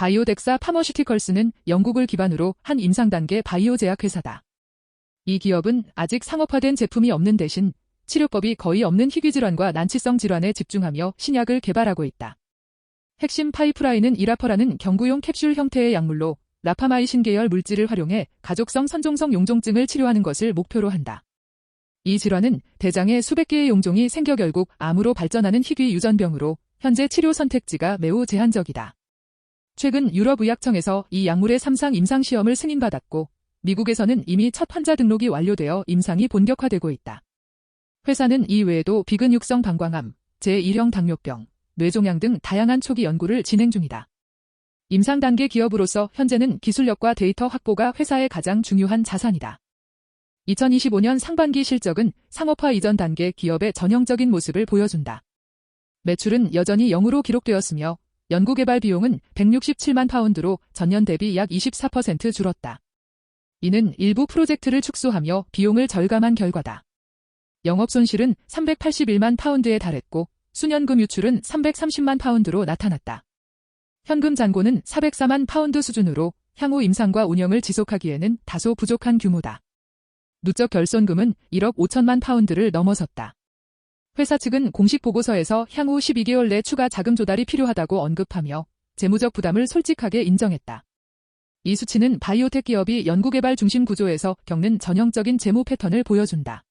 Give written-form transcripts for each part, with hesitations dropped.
바이오덱사 파머슈티컬스는 영국을 기반으로 한 임상 단계 바이오 제약 회사다. 이 기업은 아직 상업화된 제품이 없는 대신 치료법이 거의 없는 희귀질환과 난치성 질환에 집중하며 신약을 개발하고 있다. 핵심 파이프라인은 이라퍼라는 경구용 캡슐 형태의 약물로 라파마이신 계열 물질을 활용해 가족성 선종성 용종증을 치료하는 것을 목표로 한다. 이 질환은 대장에 수백 개의 용종이 생겨 결국 암으로 발전하는 희귀 유전병으로 현재 치료 선택지가 매우 제한적이다. 최근 유럽의약청에서 이 약물의 3상 임상시험을 승인받았고 미국에서는 이미 첫 환자 등록이 완료되어 임상이 본격화되고 있다. 회사는 이 외에도 비근 육성 방광암, 제1형 당뇨병, 뇌종양 등 다양한 초기 연구를 진행 중이다. 임상 단계 기업으로서 현재는 기술력과 데이터 확보가 회사의 가장 중요한 자산이다. 2025년 상반기 실적은 상업화 이전 단계 기업의 전형적인 모습을 보여준다. 매출은 여전히 0으로 기록되었으며 연구개발 비용은 167만 파운드로 전년 대비 약 24% 줄었다. 이는 일부 프로젝트를 축소하며 비용을 절감한 결과다. 영업손실은 381만 파운드에 달했고 순연금 유출은 330만 파운드로 나타났다. 현금 잔고는 404만 파운드 수준으로 향후 임상과 운영을 지속하기에는 다소 부족한 규모다. 누적 결손금은 1억 5천만 파운드를 넘어섰다. 회사 측은 공식 보고서에서 향후 12개월 내 추가 자금 조달이 필요하다고 언급하며 재무적 부담을 솔직하게 인정했다. 이 수치는 바이오텍 기업이 연구개발 중심 구조에서 겪는 전형적인 재무 패턴을 보여준다.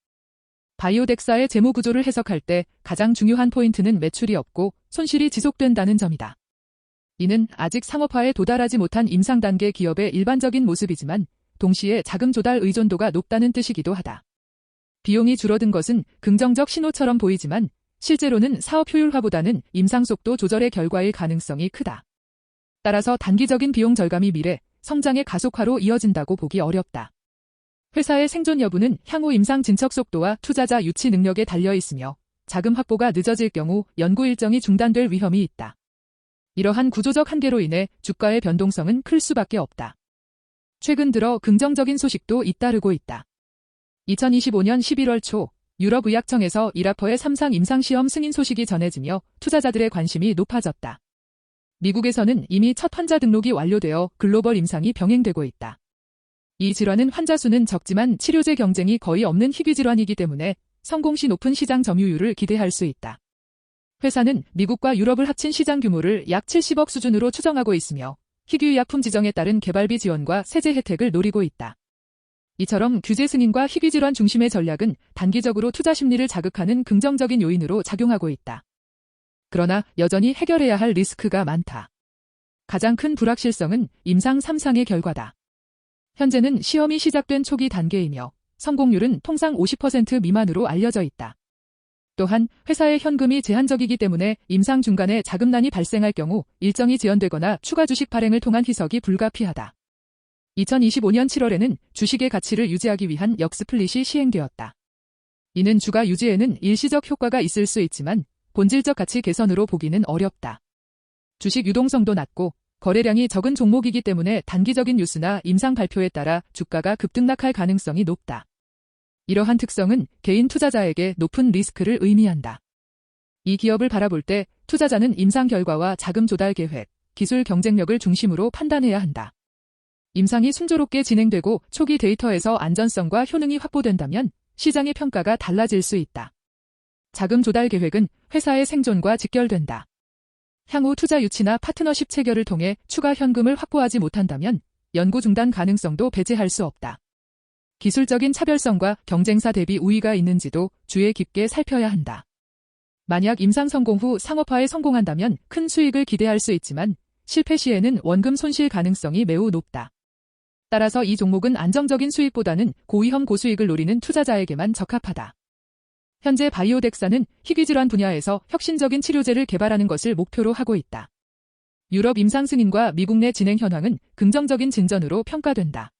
바이오덱사의 재무 구조를 해석할 때 가장 중요한 포인트는 매출이 없고 손실이 지속된다는 점이다. 이는 아직 상업화에 도달하지 못한 임상 단계 기업의 일반적인 모습이지만 동시에 자금 조달 의존도가 높다는 뜻이기도 하다. 비용이 줄어든 것은 긍정적 신호처럼 보이지만 실제로는 사업 효율화보다는 임상 속도 조절의 결과일 가능성이 크다. 따라서 단기적인 비용 절감이 미래 성장의 가속화로 이어진다고 보기 어렵다. 회사의 생존 여부는 향후 임상 진척 속도와 투자자 유치 능력에 달려 있으며 자금 확보가 늦어질 경우 연구 일정이 중단될 위험이 있다. 이러한 구조적 한계로 인해 주가의 변동성은 클 수밖에 없다. 최근 들어 긍정적인 소식도 잇따르고 있다. 2025년 11월 초 유럽의약청에서 이라퍼의 3상 임상시험 승인 소식이 전해지며 투자자들의 관심이 높아졌다. 미국에서는 이미 첫 환자 등록이 완료되어 글로벌 임상이 병행되고 있다. 이 질환은 환자 수는 적지만 치료제 경쟁이 거의 없는 희귀 질환이기 때문에 성공 시 높은 시장 점유율을 기대할 수 있다. 회사는 미국과 유럽을 합친 시장 규모를 약 70억 수준으로 추정하고 있으며 희귀 약품 지정에 따른 개발비 지원과 세제 혜택을 노리고 있다. 이처럼 규제 승인과 희귀 질환 중심의 전략은 단기적으로 투자 심리를 자극하는 긍정적인 요인으로 작용하고 있다. 그러나 여전히 해결해야 할 리스크가 많다. 가장 큰 불확실성은 임상 3상의 결과다. 현재는 시험이 시작된 초기 단계이며 성공률은 통상 50% 미만으로 알려져 있다. 또한 회사의 현금이 제한적이기 때문에 임상 중간에 자금난이 발생할 경우 일정이 지연되거나 추가 주식 발행을 통한 희석이 불가피하다. 2025년 7월에는 주식의 가치를 유지하기 위한 역스플릿이 시행되었다. 이는 주가 유지에는 일시적 효과가 있을 수 있지만 본질적 가치 개선으로 보기는 어렵다. 주식 유동성도 낮고 거래량이 적은 종목이기 때문에 단기적인 뉴스나 임상 발표에 따라 주가가 급등락할 가능성이 높다. 이러한 특성은 개인 투자자에게 높은 리스크를 의미한다. 이 기업을 바라볼 때 투자자는 임상 결과와 자금 조달 계획, 기술 경쟁력을 중심으로 판단해야 한다. 임상이 순조롭게 진행되고 초기 데이터에서 안전성과 효능이 확보된다면 시장의 평가가 달라질 수 있다. 자금 조달 계획은 회사의 생존과 직결된다. 향후 투자 유치나 파트너십 체결을 통해 추가 현금을 확보하지 못한다면 연구 중단 가능성도 배제할 수 없다. 기술적인 차별성과 경쟁사 대비 우위가 있는지도 주의 깊게 살펴야 한다. 만약 임상 성공 후 상업화에 성공한다면 큰 수익을 기대할 수 있지만 실패 시에는 원금 손실 가능성이 매우 높다. 따라서 이 종목은 안정적인 수익보다는 고위험 고수익을 노리는 투자자에게만 적합하다. 현재 바이오덱사는 희귀질환 분야에서 혁신적인 치료제를 개발하는 것을 목표로 하고 있다. 유럽 임상 승인과 미국 내 진행 현황은 긍정적인 진전으로 평가된다.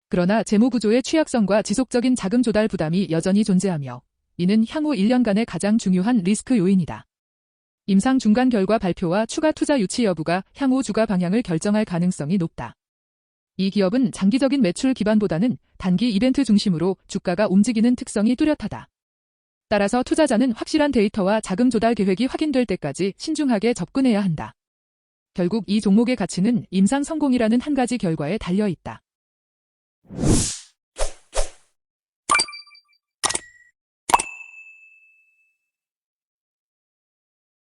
그러나 재무구조의 취약성과 지속적인 자금 조달 부담이 여전히 존재하며 이는 향후 1년간의 가장 중요한 리스크 요인이다. 임상 중간 결과 발표와 추가 투자 유치 여부가 향후 주가 방향을 결정할 가능성이 높다. 이 기업은 장기적인 매출 기반보다는 단기 이벤트 중심으로 주가가 움직이는 특성이 뚜렷하다. 따라서 투자자는 확실한 데이터와 자금 조달 계획이 확인될 때까지 신중하게 접근해야 한다. 결국 이 종목의 가치는 임상 성공이라는 한 가지 결과에 달려 있다.